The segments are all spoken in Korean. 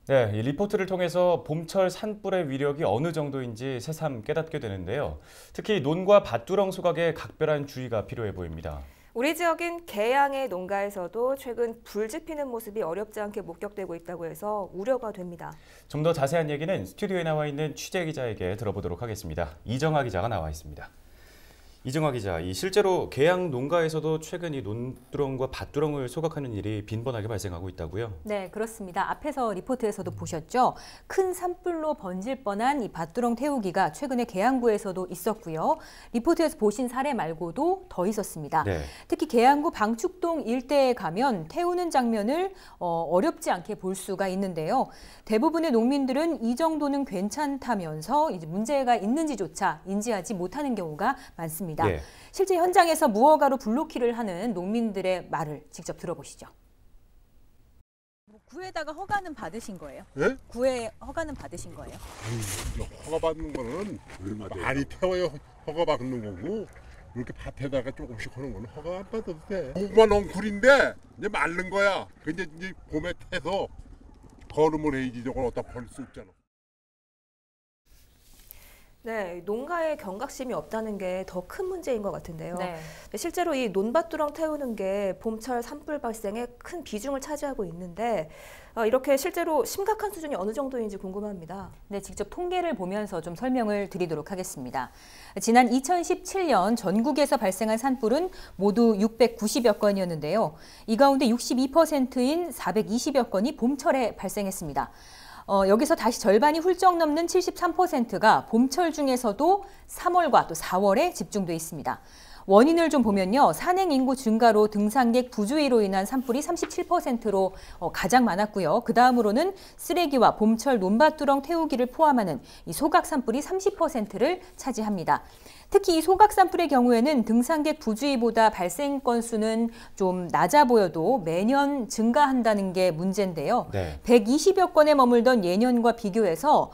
네, 이 리포트를 통해서 봄철 산불의 위력이 어느 정도인지 새삼 깨닫게 되는데요. 특히 논과 밭두렁 소각에 각별한 주의가 필요해 보입니다. 우리 지역인 계양의 농가에서도 최근 불 지피는 모습이 어렵지 않게 목격되고 있다고 해서 우려가 됩니다. 좀 더 자세한 얘기는 스튜디오에 나와 있는 취재 기자에게 들어보도록 하겠습니다. 이정아 기자가 나와 있습니다. 이정아 기자, 실제로 계양 농가에서도 최근 이 논두렁과 밭두렁을 소각하는 일이 빈번하게 발생하고 있다고요? 네, 그렇습니다. 앞에서 리포트에서도 보셨죠? 큰 산불로 번질 뻔한 이 밭두렁 태우기가 최근에 계양구에서도 있었고요. 리포트에서 보신 사례 말고도 더 있었습니다. 네. 특히 계양구 방축동 일대에 가면 태우는 장면을 어렵지 않게 볼 수가 있는데요. 대부분의 농민들은 이 정도는 괜찮다면서 이제 문제가 있는지조차 인지하지 못하는 경우가 많습니다. 예. 실제 현장에서 무허가로 불로키를 하는 농민들의 말을 직접 들어보시죠. 구에다가 허가는 받으신 거예요? 예? 구에 허가는 받으신 거예요? 허가 받는 거는 많이 태워야 허가 받는 거고 이렇게 밭에다가 조금씩 하는 거는 허가 안 받아도 돼. 고구마 넝쿨인데 이제 마른 거야. 근데 이제 봄에 태서 거름을 해야지 저걸 어디다 버릴 수 없잖아. 네, 농가에 경각심이 없다는 게 더 큰 문제인 것 같은데요. 네. 실제로 이 논밭두렁 태우는 게 봄철 산불 발생에 큰 비중을 차지하고 있는데 이렇게 실제로 심각한 수준이 어느 정도인지 궁금합니다. 네, 직접 통계를 보면서 좀 설명을 드리도록 하겠습니다. 지난 2017년 전국에서 발생한 산불은 모두 690여 건이었는데요. 이 가운데 62%인 420여 건이 봄철에 발생했습니다. 여기서 다시 절반이 훌쩍 넘는 73%가 봄철 중에서도 3월과 또 4월에 집중돼 있습니다. 원인을 좀 보면요. 산행 인구 증가로 등산객 부주의로 인한 산불이 37%로 가장 많았고요. 그 다음으로는 쓰레기와 봄철 논밭두렁 태우기를 포함하는 이 소각 산불이 30%를 차지합니다. 특히 이 소각 산불의 경우에는 등산객 부주의보다 발생 건수는 좀 낮아 보여도 매년 증가한다는 게 문제인데요. 네. 120여 건에 머물던 예년과 비교해서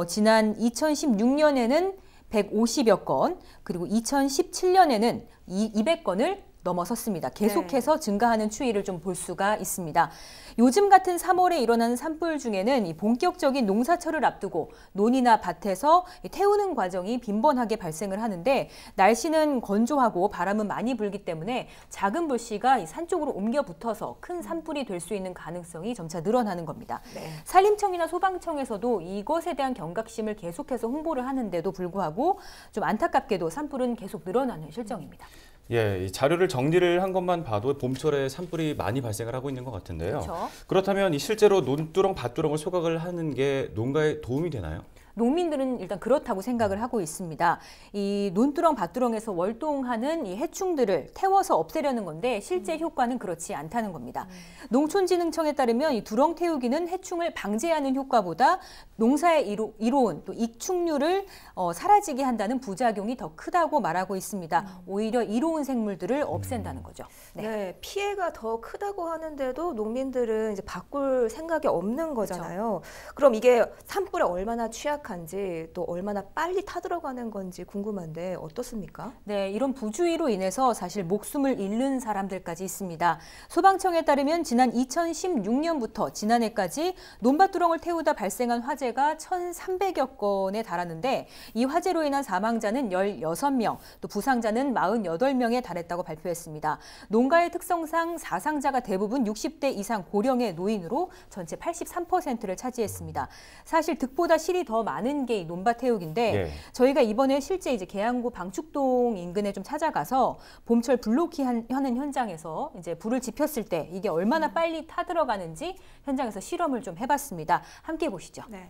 지난 2016년에는 150여 건, 그리고 2017년에는 200건을 넘어섰습니다. 계속해서 증가하는 추이를 좀 볼 수가 있습니다. 요즘 같은 3월에 일어나는 산불 중에는 이 본격적인 농사철을 앞두고 논이나 밭에서 태우는 과정이 빈번하게 발생을 하는데 날씨는 건조하고 바람은 많이 불기 때문에 작은 불씨가 산 쪽으로 옮겨 붙어서 큰 산불이 될 수 있는 가능성이 점차 늘어나는 겁니다. 네. 산림청이나 소방청에서도 이것에 대한 경각심을 계속해서 홍보를 하는데도 불구하고 좀 안타깝게도 산불은 계속 늘어나는 실정입니다. 예, 이 자료를 정리를 한 것만 봐도 봄철에 산불이 많이 발생을 하고 있는 것 같은데요. 그렇죠. 그렇다면 실제로 논두렁, 밭두렁을 소각을 하는 게 농가에 도움이 되나요? 농민들은 일단 그렇다고 생각을 하고 있습니다. 이 논두렁, 밭두렁에서 월동하는 이 해충들을 태워서 없애려는 건데 실제 효과는 그렇지 않다는 겁니다. 농촌진흥청에 따르면 이 두렁 태우기는 해충을 방제하는 효과보다 농사에 이로운 또 익충률을 사라지게 한다는 부작용이 더 크다고 말하고 있습니다. 오히려 이로운 생물들을 없앤다는 거죠. 네. 네. 피해가 더 크다고 하는데도 농민들은 이제 바꿀 생각이 없는 거잖아요. 그럼 이게 산불에 얼마나 취약한지 또 얼마나 빨리 타들어가는 건지 궁금한데 어떻습니까? 네, 이런 부주의로 인해서 사실 목숨을 잃는 사람들까지 있습니다. 소방청에 따르면 지난 2016년부터 지난해까지 논밭두렁을 태우다 발생한 화재가 1,300여 건에 달하는데 이 화재로 인한 사망자는 16명, 또 부상자는 48명에 달했다고 발표했습니다. 농가의 특성상 사상자가 대부분 60대 이상 고령의 노인으로 전체 83%를 차지했습니다. 사실 득보다 실이 더 많은 게 이 논밭 태우기인데 예. 저희가 이번에 실제 이제 계양구 방축동 인근에 좀 찾아가서 봄철 불로키 하는 현장에서 이제 불을 지폈을 때 이게 얼마나 빨리 타들어가는지 현장에서 실험을 좀 해봤습니다. 함께 보시죠. 네.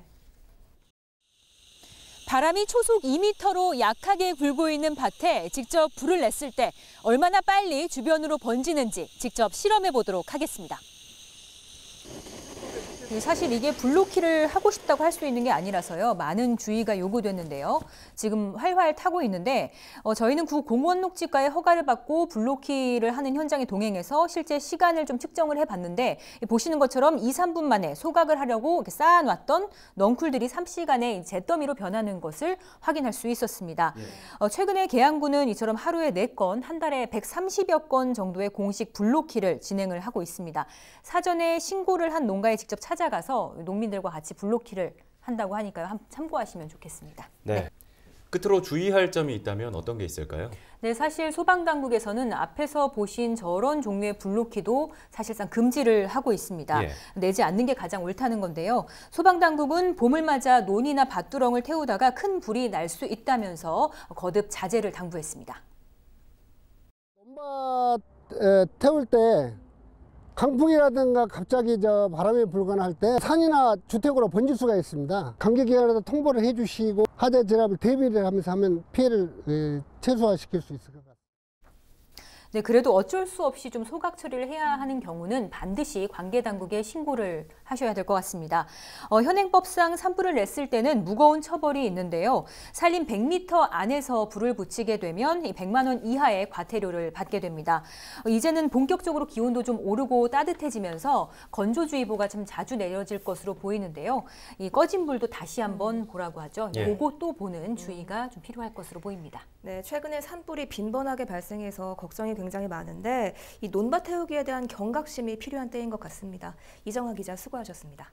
바람이 초속 2m로 약하게 불고 있는 밭에 직접 불을 냈을 때 얼마나 빨리 주변으로 번지는지 직접 실험해 보도록 하겠습니다. 사실 이게 불로키를 하고 싶다고 할 수 있는 게 아니라서요. 많은 주의가 요구됐는데요. 지금 활활 타고 있는데 저희는 구 공원 녹지가의 허가를 받고 불로키를 하는 현장에 동행해서 실제 시간을 좀 측정을 해봤는데 보시는 것처럼 2, 3분 만에 소각을 하려고 이렇게 쌓아놨던 넝쿨들이 3시간에 잿더미로 변하는 것을 확인할 수 있었습니다. 최근에 계양구는 이처럼 하루에 4건, 한 달에 130여 건 정도의 공식 불로키를 진행을 하고 있습니다. 사전에 신고를 한 농가에 직접 찾아 찾아가서 농민들과 같이 불놓기를 한다고 하니까요. 참고하시면 좋겠습니다. 네. 끝으로 주의할 점이 있다면 어떤 게 있을까요? 네, 사실 소방당국에서는 앞에서 보신 저런 종류의 불놓기도 사실상 금지를 하고 있습니다. 예. 내지 않는 게 가장 옳다는 건데요. 소방당국은 봄을 맞아 논이나 밭두렁을 태우다가 큰 불이 날 수 있다면서 거듭 자제를 당부했습니다. 논밭 태울 때 강풍이라든가 갑자기 바람이 불거나 할 때 산이나 주택으로 번질 수가 있습니다. 관계기관에도 통보를 해주시고 하자 진압을 대비를 하면서 하면 피해를 최소화시킬 수 있을 것 같습니다. 네, 그래도 어쩔 수 없이 좀 소각 처리를 해야 하는 경우는 반드시 관계 당국에 신고를 하셔야 될 것 같습니다. 현행법상 산불을 냈을 때는 무거운 처벌이 있는데요. 산림 100m 안에서 불을 붙이게 되면 100만 원 이하의 과태료를 받게 됩니다. 이제는 본격적으로 기온도 좀 오르고 따뜻해지면서 건조주의보가 좀 자주 내려질 것으로 보이는데요. 이 꺼진 불도 다시 한번 보라고 하죠. 예. 보고 또 보는 주의가 좀 필요할 것으로 보입니다. 네, 최근에 산불이 빈번하게 발생해서 걱정이 굉장히 많은데 이 논밭 태우기에 대한 경각심이 필요한 때인 것 같습니다. 이정아 기자 수고하셨습니다.